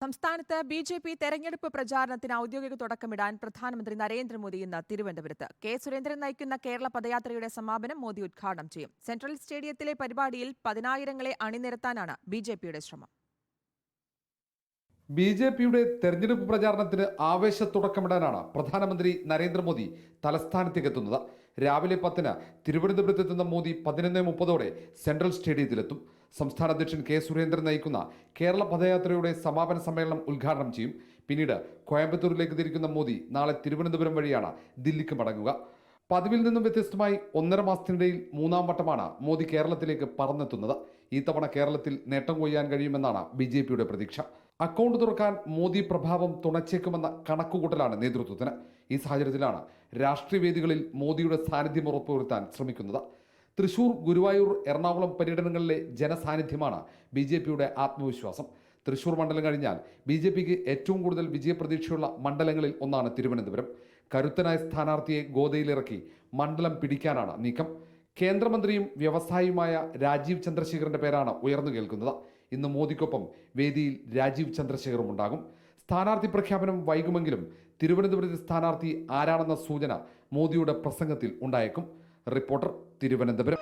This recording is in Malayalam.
സംസ്ഥാനത്ത് ബി.ജെ.പി തെരഞ്ഞെടുപ്പ് പ്രചാരണത്തിന് ഔദ്യോഗിക തുടക്കമിടാൻ പ്രധാനമന്ത്രി നരേന്ദ്രമോദി ഇന്ന് തിരുവനന്തപുരത്ത്. കെ. സുരേന്ദ്രൻ നയിക്കുന്ന കേരള പദയാത്രയുടെ സമാപനം മോദി ഉദ്ഘാടനം ചെയ്യും. സെൻട്രൽ സ്റ്റേഡിയത്തിലെ പരിപാടിയിൽ 10,000-ങ്ങളെ അണിനിരത്താനാണ് ബി.ജെ.പിയുടെ ശ്രമം. ബി.ജെ.പിയുടെ തെരഞ്ഞെടുപ്പ് പ്രചാരണത്തിന് ആവേശത്തുടക്കമിടാനാണ് പ്രധാനമന്ത്രി നരേന്ദ്രമോദി തലസ്ഥാനത്തേക്ക് എത്തുന്നത്. രാവിലെ 10-ന് തിരുവനന്തപുരത്തെത്തുന്ന മോദി 11:30 സെൻട്രൽ സ്റ്റേഡിയത്തിലെത്തും. സംസ്ഥാന അധ്യക്ഷൻ കെ. സുരേന്ദ്രൻ നയിക്കുന്ന കേരള പദയാത്രയുടെ സമാപന സമ്മേളനം ഉദ്ഘാടനം ചെയ്യും. പിന്നീട് കോയമ്പത്തൂരിലേക്ക് തിരിക്കുന്ന മോദി നാളെ തിരുവനന്തപുരം വഴിയാണ് ദില്ലിക്ക് മടങ്ങുക. പതിവിൽ നിന്നും വ്യത്യസ്തമായി 1.5 മാസത്തിനിടയിൽ 3-ാം വട്ടമാണ് മോദി കേരളത്തിലേക്ക് പറന്നെത്തുന്നത്. ഈ തവണ കേരളത്തിൽ നേട്ടം കൊയ്യാൻ കഴിയുമെന്നാണ് ബി.ജെ.പിയുടെ പ്രതീക്ഷ. അക്കൗണ്ട് തുറക്കാൻ മോദി പ്രഭാവം തുണച്ചേക്കുമെന്ന കണക്കുകൂട്ടലാണ് നേതൃത്വത്തിന്. ഈ സാഹചര്യത്തിലാണ് രാഷ്ട്രീയ വേദികളിൽ മോദിയുടെ സാന്നിധ്യം ഉറപ്പുവരുത്താൻ ശ്രമിക്കുന്നത്. തൃശൂർ, ഗുരുവായൂർ, എറണാകുളം പര്യടനങ്ങളിലെ ജനസാന്നിധ്യമാണ് ബി.ജെ.പിയുടെ ആത്മവിശ്വാസം. തൃശൂർ മണ്ഡലം കഴിഞ്ഞാൽ ബി.ജെ.പിക്ക് ഏറ്റവും കൂടുതൽ വിജയപ്രതീക്ഷയുള്ള മണ്ഡലങ്ങളിൽ ഒന്നാണ് തിരുവനന്തപുരം. കരുത്തനായ സ്ഥാനാർത്ഥിയെ ഗോദയിലിറക്കി മണ്ഡലം പിടിക്കാനാണ് നീക്കം. കേന്ദ്രമന്ത്രിയും വ്യവസായിയുമായ രാജീവ് ചന്ദ്രശേഖറിന്റെ പേരാണ് ഉയർന്നു കേൾക്കുന്നത്. ഇന്ന് മോദിക്കൊപ്പം വേദിയിൽ രാജീവ് ചന്ദ്രശേഖറും ഉണ്ടാകും. സ്ഥാനാർത്ഥി പ്രഖ്യാപനം വൈകുമെങ്കിലും തിരുവനന്തപുരത്തെ സ്ഥാനാർത്ഥി ആരാണെന്ന സൂചന മോദിയുടെ പ്രസംഗത്തിൽ ഉണ്ടായേക്കും. റിപ്പോർട്ടർ, തിരുവനന്തപുരം.